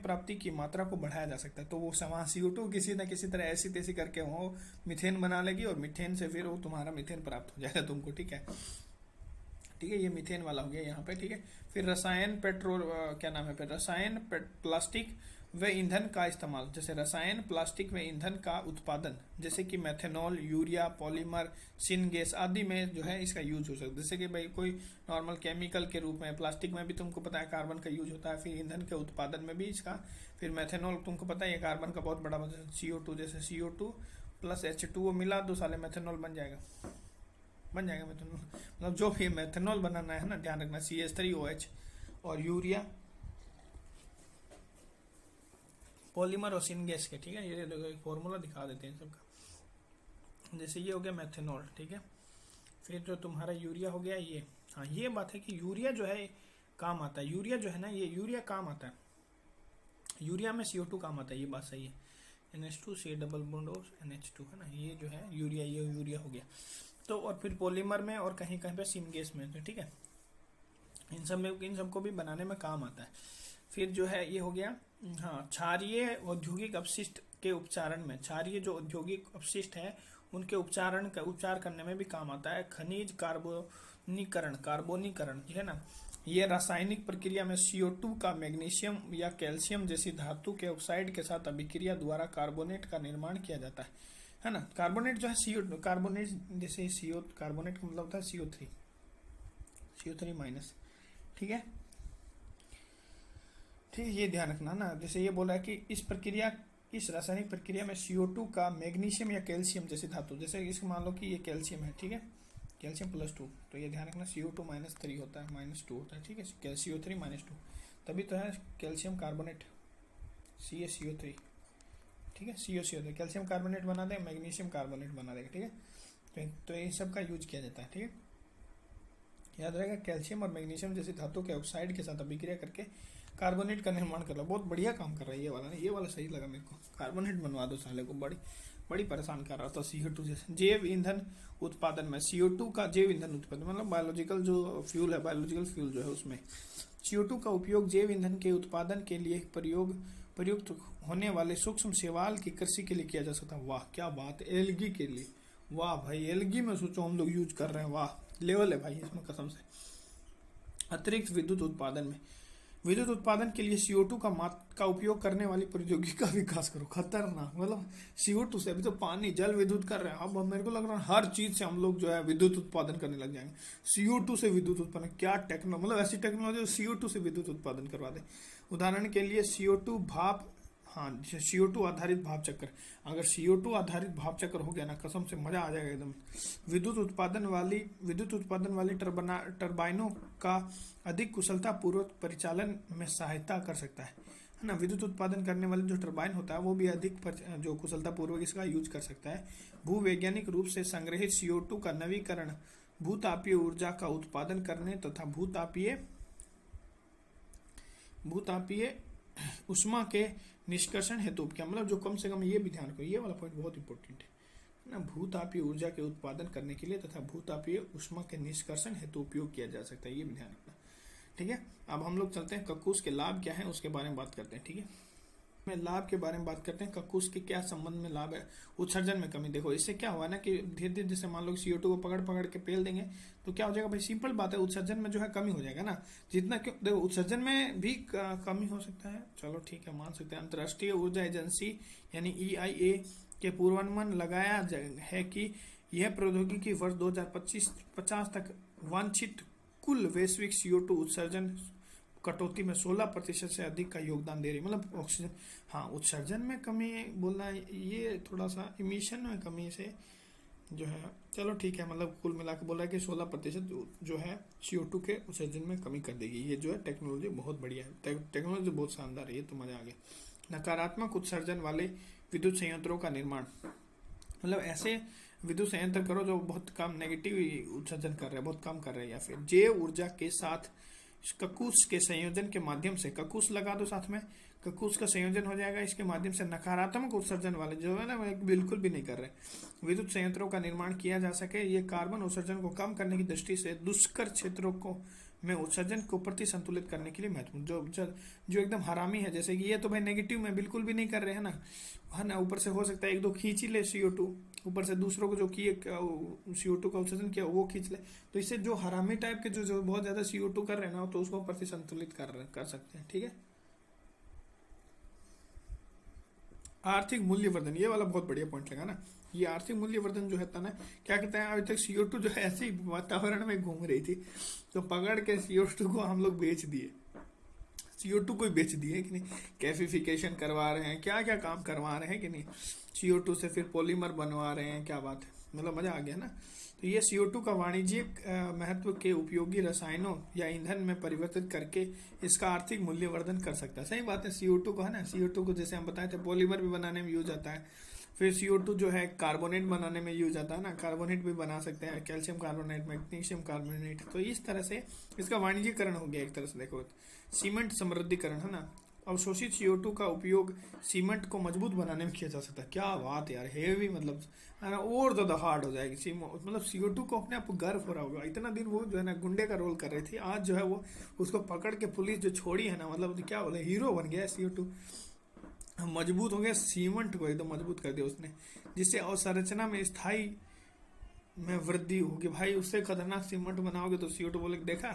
प्राप्ति की मात्रा को बढ़ाया जा सकता है। तो वो समान CO2 किसी न किसी तरह ऐसी तैसी करके वो मीथेन बना लेगी और मीथेन से फिर वो तुम्हारा मीथेन प्राप्त हो जाएगा तुमको, ठीक है। ये मीथेन वाला हो गया यहाँ पे, ठीक है। फिर रसायन प्लास्टिक व ईंधन का इस्तेमाल, जैसे रसायन प्लास्टिक व ईंधन का उत्पादन, जैसे कि methanol, urea, polymer, syn gas आदि में जो है इसका यूज हो सकता है। जैसे कि भाई कोई नॉर्मल केमिकल के रूप में, प्लास्टिक में भी तुमको पता है कार्बन का यूज होता है, फिर ईंधन के उत्पादन में भी इसका, फिर मेथेनॉल तुमको पता है कार्बन का बहुत बड़ा CO2, जैसे CO2 + H2O मिला दो साले मेथेनॉल बन जाएगा। बन जाएगा मेथनॉल। मतलब जो भी मेथनॉल बनाना है ना, ध्यान रखना CH3OH और यूरिया पॉलीमर और सिनगेस के, ठीक है। ये देखो एक फॉर्मूला दिखा देते हैं सबका। जैसे ये हो गया मेथनॉल, ठीक है। फिर जो तुम्हारा यूरिया हो गया ये, हाँ ये बात है कि यूरिया जो है काम आता है, यूरिया जो है ना ये यूरिया काम आता है, यूरिया में CO2 काम आता है, ये बात सही है। NH2 C डबल बॉन्ड और NH2 है ना, ये जो है यूरिया, ये यूरिया हो गया। तो और फिर पॉलीमर में और कहीं कहीं पे सिनगेस में, तो ठीक है, इन सब में, इन सबको भी बनाने में काम आता है। फिर जो है ये हो गया, हाँ क्षारीय औद्योगिक अपशिष्ट के उपचारण में, क्षारीय जो औद्योगिक अपशिष्ट है उनके उपचार करने में भी काम आता है। खनिज कार्बोनीकरण है ना, ये रासायनिक प्रक्रिया में CO2 का मैग्नीशियम या कैल्शियम जैसी धातु के ऑक्साइड के साथ अभिक्रिया द्वारा कार्बोनेट का निर्माण किया जाता है ना। कार्बोनेट जो है CO कार्बोनेट, जैसे CO कार्बोनेट का मतलब होता है CO3 माइनस, ठीक है। ठीक है, ये ध्यान रखना ना। जैसे ये बोला है कि इस रासायनिक प्रक्रिया में CO2 का मैग्नीशियम या कैल्शियम जैसी धातु, जैसे इसको मान लो कि ये कैल्शियम है, ठीक है, कैल्शियम +2, तो ये ध्यान रखना CO2 -3 होता है, -2 होता है, ठीक है, CO3 -2, तभी तो है कैल्शियम कार्बोनेट CaCO3, ठीक है, CO कैल्शियम कार्बोनेट बना दे, मैग्नीशियम कार्बोनेट बना देगा, ठीक है। तो ये सब का यूज किया जाता है, ठीक है। याद रहेगा, कैल्शियम और मैग्नीशियम जैसी धातु के ऑक्साइड के साथ अभिक्रिया करके कार्बोनेट का निर्माण कर लो। बहुत बढ़िया काम कर रहा है ये वाला, ये वाला सही लगा मेरे को। कार्बोनेट बनवा दो साले को, बड़ी परेशान कर रहा था CO2 जैसे। जैव ईंधन उत्पादन में CO2 का जैव ईंधन उत्पादन मतलब बायोलॉजिकल जो फ्यूल है, बायोलॉजिकल फ्यूल जो है उसमें CO2 का उपयोग जैव ईंधन के उत्पादन के लिए प्रयुक्त होने वाले सूक्ष्म शैवाल की कृषि के लिए किया जा सकता है। वाह क्या बात है, एलगी के लिए, वाह भाई, एलगी में सोचो हम लोग यूज कर रहे हैं, वाह लेवल है भाई इसमें कसम से। अतिरिक्त विद्युत उत्पादन के लिए CO2 का उपयोग करने वाली प्रौद्योगिकी का विकास करो। खतरनाक, मतलब CO2 से अभी तो पानी जल विद्युत कर रहे हैं, अब मेरे को लग रहा है हर चीज से हम लोग जो है विद्युत उत्पादन करने लग जाएंगे। CO2 से विद्युत उत्पादन, क्या टेक्नोलॉजी, मतलब ऐसी टेक्नोलॉजी CO2 से विद्युत उत्पादन करवा दे। उदाहरण के लिए CO2 भाप, हाँ CO2 आधारित भाप चक्र, अगर CO2 आधारित भाप चक्र हो गया ना, कसम से मजा आ जाएगा एकदम। विद्युत उत्पादन वाली टर्बाइनों का अधिक कुशलता पूर्वक परिचालन में सहायता कर सकता है ना। विद्युत उत्पादन करने वाले जो टर्बाइन होता है वो भी अधिक जो कुशलता पूर्वक इसका यूज कर सकता है। भूवैज्ञानिक रूप से संग्रहित CO2 का नवीकरण भूतापीय ऊर्जा का उत्पादन करने तथा भूतापीय उष्मा के निष्कर्षण हेतु, क्या मतलब जो कम से कम, ये भी ध्यान रखो, ये वाला पॉइंट बहुत इंपॉर्टेंट है ना। भूतापीय ऊर्जा के उत्पादन करने के लिए तथा भूतापीय उष्मा के निष्कर्षण हेतु उपयोग किया जा सकता है, ये भी ध्यान रखना, ठीक है। अब हम लोग चलते हैं कक्कूस के लाभ क्या है उसके बारे में बात करते हैं, ठीक है। में लाभ के बारे में बात करते हैं। कक्कूस के क्या संबंध में लाभ है। उत्सर्जन में कमी, देखो इससे क्या हुआ ना कि धीरे धीरे जैसे मान लो CO2 को पकड़ के पेल देंगे तो क्या हो जाएगा भाई, सिंपल बात है, उत्सर्जन में जो है कमी हो जाएगा ना। जितना क्यों, देखो उत्सर्जन में भी कमी हो सकता है, चलो ठीक है मान सकते हैं। अंतर्राष्ट्रीय ऊर्जा एजेंसी यानी EIA के पूर्वानुमान लगाया है कि यह प्रौद्योगिकी वर्ष 2050 तक वांछित कुल वैश्विक CO2 उत्सर्जन कटौती में 16% से अधिक का योगदान दे रही है। मतलब ऑक्सीजन, हाँ उत्सर्जन में कमी बोलना ये थोड़ा सा इमिशन में कमी से जो है, चलो ठीक है, मतलब कुल मिला के बोला है कि 16% जो है CO2 के उत्सर्जन में कमी कर देगी। ये जो है टेक्नोलॉजी बहुत बढ़िया है, टेक्नोलॉजी बहुत शानदार है, ये तो मजा आ गया। नकारात्मक उत्सर्जन वाले विद्युत संयंत्रों का निर्माण, मतलब ऐसे विद्युत संयंत्र करो जो बहुत कम नेगेटिव उत्सर्जन कर रहे हैं, बहुत कम कर रहे हैं। या फिर जैव ऊर्जा के साथ कक्कूस के संयोजन के माध्यम से, कक्कूस लगा दो साथ में, कक्कूस का संयोजन हो जाएगा, इसके माध्यम से नकारात्मक उत्सर्जन वाले जो है ना बिल्कुल भी नहीं कर रहे विद्युत संयंत्रों का निर्माण किया जा सके। ये कार्बन उत्सर्जन को कम करने की दृष्टि से दुष्कर क्षेत्रों को में उत्सर्जन को प्रति संतुलित करने के लिए महत्वपूर्ण, जो एकदम हरामी है, जैसे कि ये तो भाई नेगेटिव में बिल्कुल भी नहीं कर रहे हैं ना, है ना। ऊपर से हो सकता है एक दो खींच ही ले CO2, ऊपर से दूसरों को जो किए CO2 का उत्सर्जन किया वो खींच ले, तो इससे जो हरामी टाइप के जो बहुत ज्यादा CO2 कर रहे हैं ना, तो उसको प्रति संतुलित कर सकते हैं, ठीक है। आर्थिक मूल्यवर्धन, ये वाला बहुत बढ़िया पॉइंट लगा ना। ये आर्थिक मूल्यवर्धन जो है ना, क्या कहते हैं, अभी तक CO2 जो है ऐसे ही वातावरण में घूम रही थी, तो पकड़ के CO2 को हम लोग बेच दिए, CO2 को ही बेच दिए कि नहीं, कैफिफिकेशन करवा रहे हैं, क्या क्या काम करवा रहे हैं कि नहीं, CO2 से फिर पॉलीमर बनवा रहे हैं, क्या बात है, मतलब मजा आ गया ना। तो ये CO2 का वाणिज्यिक महत्व के उपयोगी रसायनों या ईंधन में परिवर्तित करके इसका आर्थिक मूल्यवर्धन कर सकता है। सही बात है, CO2 को है ना, CO2 को जैसे हम बताए थे पॉलीमर भी बनाने में यूज आता है। फिर CO2 जो है कार्बोनेट बनाने में यूज आता है ना, कार्बोनेट भी बना सकते हैं, कैल्शियम कार्बोनेट, मैग्नीशियम कार्बोनेट। तो इस तरह से इसका वाणिज्यिकरण हो गया एक तरह से। देखो सीमेंट समृद्धिकरण है ना, अवशोषित CO2 का उपयोग सीमेंट को मजबूत बनाने में किया जा सकता है। क्या बात यार, हेवी मतलब है ना, और ज्यादा हार्ड हो जाएगी मतलब CO2 को अपने आप को गर्व हो रहा होगा। इतना दिन वो जो है ना गुंडे का रोल कर रही थी, आज जो है वो उसको पकड़ के पुलिस जो छोड़ी है ना, मतलब क्या बोले, हीरो बन गया CO2। मजबूत हो गया, सीमेंट को एकदम मजबूत कर दिया उसने, जिससे अवसंरचना में स्थायी में वृद्धि होगी। भाई उससे खतरनाक सीमेंट बनाओगे तो CO2 बोले देखा,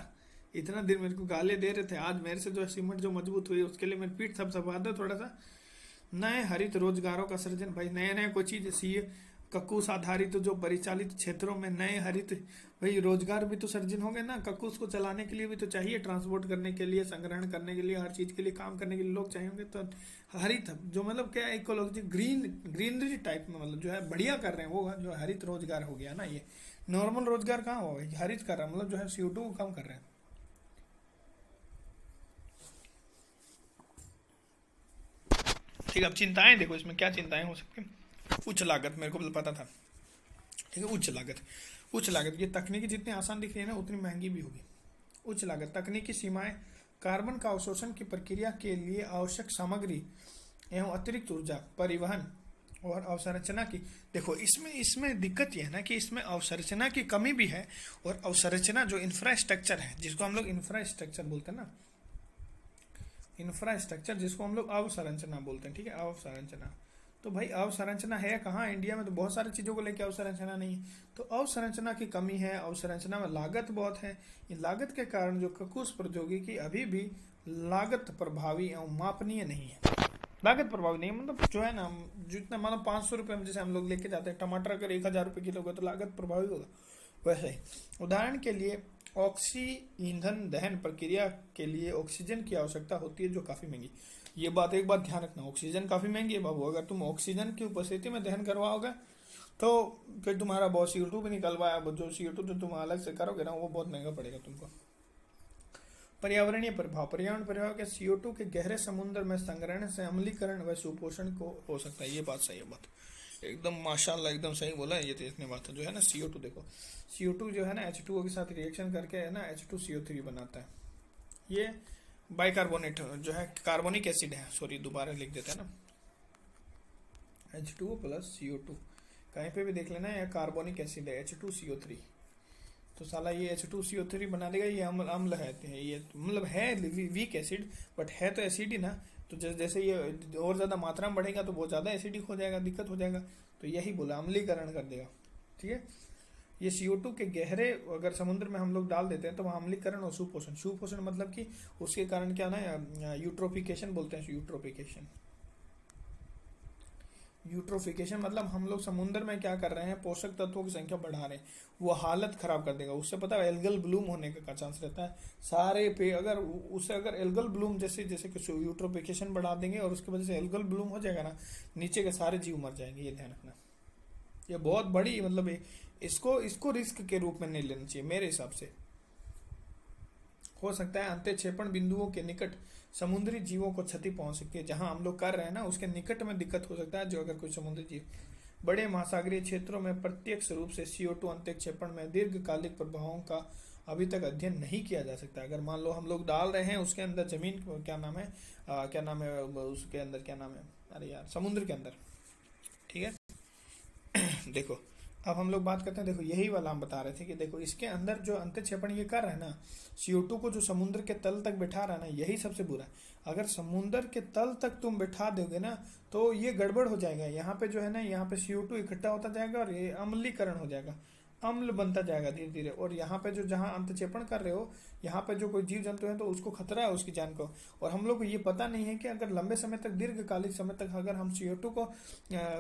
इतना दिन मेरे को गाले दे रहे थे, आज मेरे से जो सीमेंट जो मजबूत हुई उसके लिए मेरी पीठ थपथपा दो थोड़ा सा। नए हरित रोजगारों का सृजन, भाई नए नए कोई चीज सी कक्कूस आधारित जो परिचालित क्षेत्रों में नए हरित भाई रोजगार भी तो सृजन होंगे ना। कक्कूस को चलाने के लिए भी तो चाहिए, ट्रांसपोर्ट करने के लिए, संग्रहण करने के लिए, हर चीज के लिए काम करने के लिए लोग चाहिए होंगे। तो हरित जो मतलब क्या इकोलॉजी ग्रीनरी टाइप में मतलब जो है बढ़िया कर रहे हैं, वो जो हरित रोजगार हो गया ना। ये नॉर्मल रोजगार कहाँ होगा, हरित कर रहा है, मतलब जो है CO2 को कम कर रहे हैं। ठीक है, अब चिंताएं देखो, इसमें क्या चिंताएं हो सकती हैं। उच्च लागत, मेरे को पता था। ठीक है, उच्च लागत, उच्च लागत, ये तकनीकी जितनी आसान दिख रही है ना उतनी महंगी भी होगी। उच्च लागत, तकनीकी सीमाएं, कार्बन का अवशोषण की प्रक्रिया के लिए आवश्यक सामग्री एवं अतिरिक्त ऊर्जा, परिवहन और अवसंरचना की। देखो इसमें दिक्कत यह है ना कि इसमें अवसंरचना की कमी भी है। और अवसंरचना जो इंफ्रास्ट्रक्चर है, जिसको हम लोग इंफ्रास्ट्रक्चर बोलते हैं ना, इंफ्रास्ट्रक्चर जिसको हम लोग अवसंरचना बोलते हैं। ठीक है, अवसंरचना, तो भाई अवसंरचना है कहाँ, इंडिया में तो बहुत सारी चीजों को लेकर अवसंरचना नहीं है। तो अवसंरचना की कमी है, अवसंरचना में लागत बहुत है। इन लागत के कारण जो कक्कूस प्रौद्योगिकी अभी भी लागत प्रभावी एवं मापनीय नहीं है। लागत प्रभावी नहीं मतलब जो है ना, जितना मतलब 500 रुपये में जैसे हम लोग लेके जाते हैं टमाटर, अगर 1000 रुपये किलो होगा तो लागत प्रभावी होगा। वैसे ही उदाहरण के लिए ऑक्सी ईंधन दहन प्रक्रिया के लिए ऑक्सीजन की आवश्यकता होती है, जो काफी महंगी। ये बात एक बात ध्यान रखना, ऑक्सीजन काफी महंगी है बाबू। अगर तुम ऑक्सीजन की उपस्थिति में दहन करवाओगे तो फिर तुम्हारा बहुत CO2 भी निकलवाया, जो CO2 जो तुम अलग से करोगे ना वो बहुत महंगा पड़ेगा तुमको। पर्यावरणीय प्रभाव, पर्यावरण प्रभाव के CO2 के गहरे समुद्र में संग्रहण से अम्लीकरण व सुपोषण को हो सकता है। ये बात सही है, बात एकदम माशाल्लाह एकदम सही बोला है। ये तो इतनी बात है जो है ना, CO2 देखो, CO2 जो है ना H2O के साथ रिएक्शन करके है ना H2CO3 बनाता है। ये बाइकार्बोनेट जो है कार्बोनिक एसिड है, सॉरी दोबारा लिख देते हैं ना, H2O प्लस CO2 कहीं पे भी देख लेना, यह कार्बोनिक एसिड है H2CO3। तो साला ये H2CO3 बना देगा, ये अम्ल है, ये मतलब है वीक एसिड बट है तो एसिड ही ना। तो जैसे ये और ज्यादा मात्रा में बढ़ेगा तो बहुत ज्यादा एसिडिक हो जाएगा, दिक्कत हो जाएगा। तो यही बोला, अम्लीकरण कर देगा। ठीक है, ये CO2 के गहरे अगर समुद्र में हम लोग डाल देते हैं तो वहाँ अम्लीकरण और सुपोषण, सुपोषण मतलब कि उसके कारण क्या ना, यूट्रोफिकेशन बोलते हैं। यूट्रोफिकेशन, यूट्रोफिकेशन मतलब हम लोग समुद्र में क्या कर रहे हैं, पोषक तत्वों की संख्या बढ़ा रहे हैं, वो हालत खराब कर देगा। उससे पता है एल्गल ब्लूम होने का चांस रहता है सारे पे। अगर उससे अगर एल्गल ब्लूम जैसे कुछ यूट्रोफिकेशन बढ़ा देंगे और उसकी वजह से एल्गल ब्लूम हो जाएगा ना, नीचे के सारे जीव मर जाएंगे। ये ध्यान रखना, ये बहुत बड़ी मतलब इसको रिस्क के रूप में नहीं लेना चाहिए मेरे हिसाब से। हो सकता है अंत्यक्षेपण बिंदुओं के निकट समुद्री जीवों को क्षति पहुंच सकती है, जहां हम लोग कर रहे हैं ना उसके निकट में दिक्कत हो सकता है। जो अगर कोई समुद्री जीव बड़े महासागरीय क्षेत्रों में प्रत्यक्ष रूप से CO2 अंत्यक्षेपण में दीर्घकालिक प्रभावों का अभी तक अध्ययन नहीं किया जा सकता। अगर मान लो हम लोग डाल रहे हैं उसके अंदर जमीन क्या नाम है, उसके अंदर क्या नाम है, अरे यार समुद्र के अंदर। ठीक है देखो अब हम लोग बात करते हैं, देखो यही वाला हम बता रहे थे कि देखो इसके अंदर जो अंत्यक्षेपण ये कर रहा है ना, CO2 को जो समुद्र के तल तक बैठा रहा है ना, यही सबसे बुरा है। अगर समुद्र के तल तक तुम बैठा दोगे ना तो ये गड़बड़ हो जाएगा। यहाँ पे जो है ना, यहाँ पे CO2 इकट्ठा होता जाएगा और ये अम्लीकरण हो जाएगा, अम्ल बनता जाएगा धीरे धीरे। और यहाँ पे जो जहाँ अंतक्षेपण कर रहे हो, यहाँ पे जो कोई जीव जंतु है तो उसको खतरा है उसकी जान को। और हम लोग को ये पता नहीं है कि अगर लंबे समय तक, दीर्घकालिक समय तक अगर हम CO2 को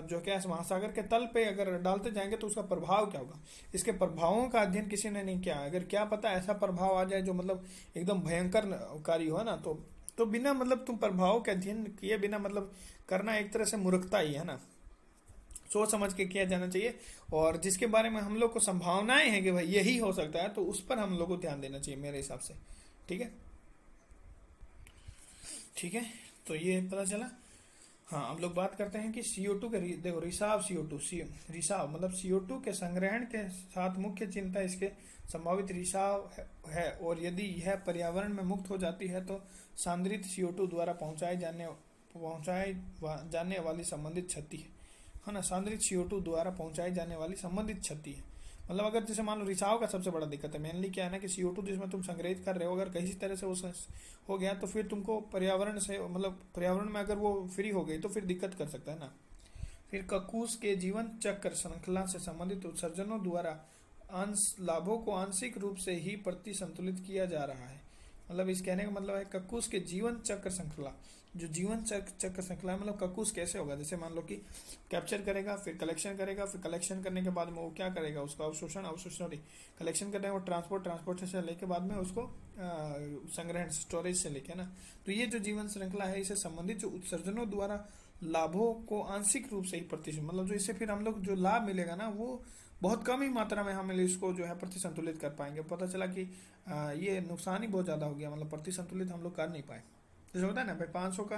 जो क्या महासागर के तल पे अगर डालते जाएंगे तो उसका प्रभाव क्या होगा। इसके प्रभावों का अध्ययन किसी ने नहीं किया। अगर क्या पता ऐसा प्रभाव आ जाए जो मतलब एकदम भयंकर कारी हो ना, तो बिना मतलब तुम प्रभाव के अध्ययन किए बिना मतलब करना एक तरह से मूर्खता ही है ना। सोच समझ के किया जाना चाहिए, और जिसके बारे में हम लोग को संभावनाएं हैं कि भाई यही हो सकता है, तो उस पर हम लोग को ध्यान देना चाहिए मेरे हिसाब से। ठीक है, ठीक है, तो ये पता चला। हाँ, अब लोग बात करते हैं कि CO2 के देखो, रिसाव CO2, रिसाव मतलब CO2 के संग्रहण के साथ मुख्य चिंता इसके संभावित रिसाव है, और यदि यह पर्यावरण में मुक्त हो जाती है तो सांद्रित CO2 द्वारा पहुंचाए जाने वाली संबंधित क्षति है ना। सांद्रित CO2 द्वारा पहुंचाई जाने वाली संबंधित क्षति है, मतलब अगर जैसे मान लो रिसाव का सबसे बड़ा दिक्कत है मेनली क्या है ना कि CO2 जिसमें तुम संग्रहित कर रहे हो, अगर किसी तरह से वो हो गया तो फिर तुमको पर्यावरण से, मतलब पर्यावरण में अगर वो फ्री हो गई तो फिर दिक्कत कर सकता है ना। फिर कक्कूस के जीवन चक्र श्रृंखला से संबंधित उत्सर्जनों द्वारा अंश लाभों को आंशिक रूप से ही प्रति संतुलित किया जा रहा है। मतलब इस कहने का मतलब है कक्कूस के जीवन चक्र श्रृंखला, जो जीवन चक्र श्रृंखला है, मतलब कक्कूस कैसे होगा, जैसे मान लो कि कैप्चर करेगा, फिर कलेक्शन करेगा, फिर कलेक्शन करने के बाद में वो क्या करेगा, उसका अवशोषण कलेक्शन करने वो ट्रांसपोर्ट से लेके बाद में उसको संग्रहण स्टोरेज से लेके ना। तो ये जो जीवन श्रृंखला है, इसे संबंधित जो उत्सर्जनों द्वारा लाभों को आंशिक रूप से ही प्रतिशत, मतलब जो इससे फिर हम लोग जो लाभ मिलेगा ना वो बहुत कम ही मात्रा में हम इसको जो है प्रति संतुलित कर पाएंगे। पता चला कि ये नुकसान ही बहुत ज्यादा हो गया, मतलब प्रति संतुलित हम लोग कर नहीं पाए। जैसे होता है ना भाई 500 का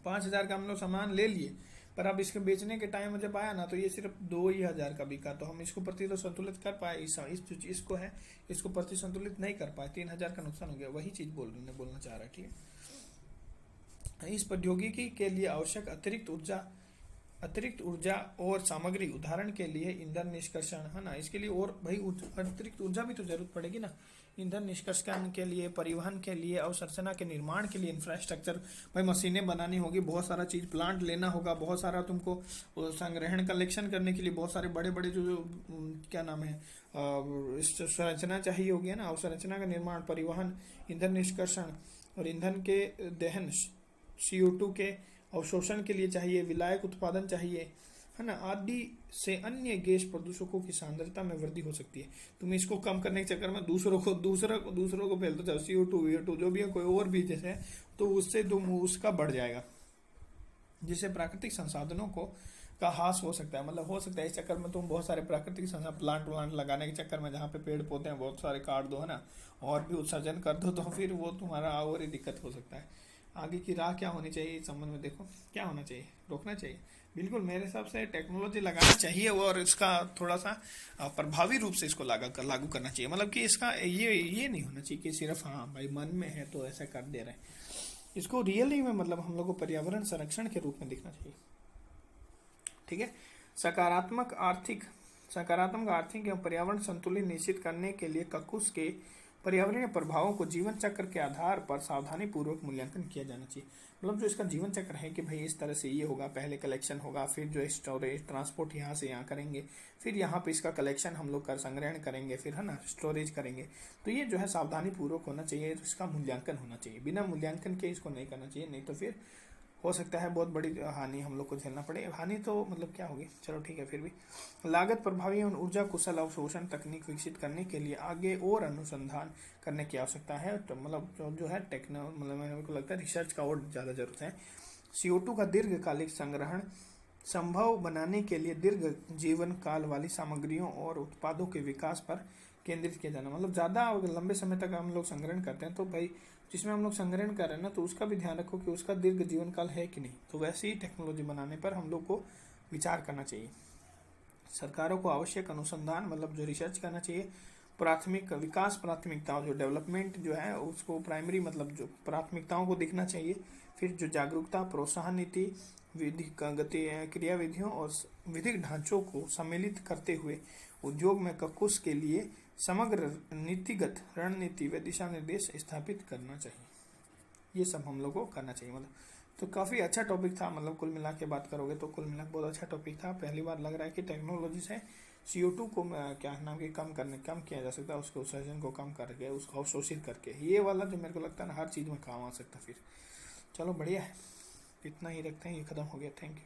5000 का हम लोग सामान ले लिए, पर अब इसके बेचने के टाइम जब आया ना तो ये सिर्फ 2000 का बिका, तो हम इसको प्रति तो संतुलित कर पाए, इसको है इसको प्रति संतुलित नहीं कर पाए, 3000 का नुकसान हो गया। वही चीज बोलना चाह रहा है। ठीक है, इस प्रौद्योगिकी के लिए आवश्यक अतिरिक्त ऊर्जा और सामग्री, उदाहरण के लिए ईंधन निष्कर्षण है ना, इसके लिए और भाई अतिरिक्त ऊर्जा भी तो जरूरत पड़ेगी ना, ईंधन निष्कर्षण के लिए, परिवहन के लिए, अवसंरचना के निर्माण के लिए, इंफ्रास्ट्रक्चर, भाई मशीनें बनानी होगी, बहुत सारा चीज प्लांट लेना होगा, बहुत सारा तुमको संग्रहण कलेक्शन करने के लिए बहुत सारे बड़े बड़े जो क्या नाम है संरचना चाहिए होगी ना, अवसंरचना का निर्माण, परिवहन, ईंधन निष्कर्षण और ईंधन के दहन, CO2 के अवशोषण के लिए चाहिए, विलायक उत्पादन चाहिए है ना, आदि से अन्य गैस प्रदूषकों की सांद्रता में वृद्धि हो सकती है। तुम इसको कम करने के चक्कर में दूसरों को फैलते जाओ, CO2 VO2 जो भी है, कोई और भी जैसे, तो उससे तुम उसका बढ़ जाएगा, जिससे प्राकृतिक संसाधनों का हास हो सकता है। मतलब हो सकता है इस चक्कर में तुम बहुत सारे प्राकृतिक संसाधन प्लांट लगाने के चक्कर में, जहाँ पे पेड़ पौधे हैं बहुत सारे काट दो है ना, और भी उत्सर्जन कर दो, तो फिर वो तुम्हारा और ही दिक्कत हो सकता है। आगे की राह क्या होनी चाहिए इस संबंध में, देखो क्या होना चाहिए, रोकना चाहिए। बिल्कुल मेरे हिसाब से टेक्नोलॉजी लगाना चाहिए, और इसका थोड़ा सा प्रभावी रूप से इसको लागू करना चाहिए। मतलब कि इसका ये नहीं होना चाहिए कि सिर्फ हाँ भाई मन में है तो ऐसा कर दे रहे हैं, इसको रियली में मतलब हम लोग को पर्यावरण संरक्षण के रूप में दिखना चाहिए। ठीक है, सकारात्मक आर्थिक एवं पर्यावरण संतुलन निश्चित करने के लिए कक्कूस के पर्यावरणीय प्रभावों को जीवन चक्र के आधार पर सावधानी पूर्वक मूल्यांकन किया जाना चाहिए। मतलब जो इसका जीवन चक्र है कि भाई इस तरह से ये होगा, पहले कलेक्शन होगा, फिर जो स्टोरेज ट्रांसपोर्ट यहाँ से यहाँ करेंगे, फिर यहाँ पे इसका कलेक्शन हम लोग संग्रहण करेंगे, फिर है ना स्टोरेज करेंगे। तो ये जो है सावधानी पूर्वक होना चाहिए, इसका मूल्यांकन होना चाहिए, बिना मूल्यांकन के इसको नहीं करना चाहिए, नहीं तो फिर हो सकता है बहुत बड़ी हानि हम लोग को झेलना पड़े। हानि तो मतलब क्या होगी, चलो ठीक है। फिर भी लागत प्रभावी और ऊर्जा कुशल अवशोषण तकनीक विकसित करने के लिए आगे और अनुसंधान करने की आवश्यकता है। तो मतलब जो है मतलब मेरे को लगता है रिसर्च का और ज्यादा जरूरत है। CO2 का दीर्घकालिक संग्रहण संभव बनाने के लिए दीर्घ जीवन काल वाली सामग्रियों और उत्पादों के विकास पर केंद्रित किया जाना। मतलब ज्यादा लंबे समय तक हम लोग संग्रहण करते हैं, तो भाई जिसमें हम लोग संग्रहण कर रहे हैं ना, तो उसका भी ध्यान रखो कि उसका दीर्घ जीवन काल है कि नहीं। तो वैसे ही टेक्नोलॉजी बनाने पर हम लोग को विचार करना चाहिए। सरकारों को आवश्यक अनुसंधान मतलब जो रिसर्च करना चाहिए। प्राथमिकताओं जो डेवलपमेंट जो है उसको प्राइमरी मतलब जो प्राथमिकताओं को देखना चाहिए। फिर जो जागरूकता, प्रोत्साहन नीति, क्रियाविधियों और विधिक ढांचों को सम्मिलित करते हुए उद्योग में कक्कूस के लिए समग्र नीतिगत रणनीति व दिशा निर्देश स्थापित करना चाहिए। ये सब हम लोग को करना चाहिए। मतलब तो काफी अच्छा टॉपिक था, मतलब कुल मिला के बात करोगे तो कुल मिला के बहुत अच्छा टॉपिक था। पहली बार लग रहा है कि टेक्नोलॉजी से CO2 को क्या नाम के कम किया जा सकता है, उसके उत्सर्जन को कम करके उसको अवशोषित करके। ये वाला जो मेरे को लगता है ना हर चीज में काम आ सकता है। फिर चलो बढ़िया है, इतना ही रखते हैं, ये खत्म हो गया। Thank you.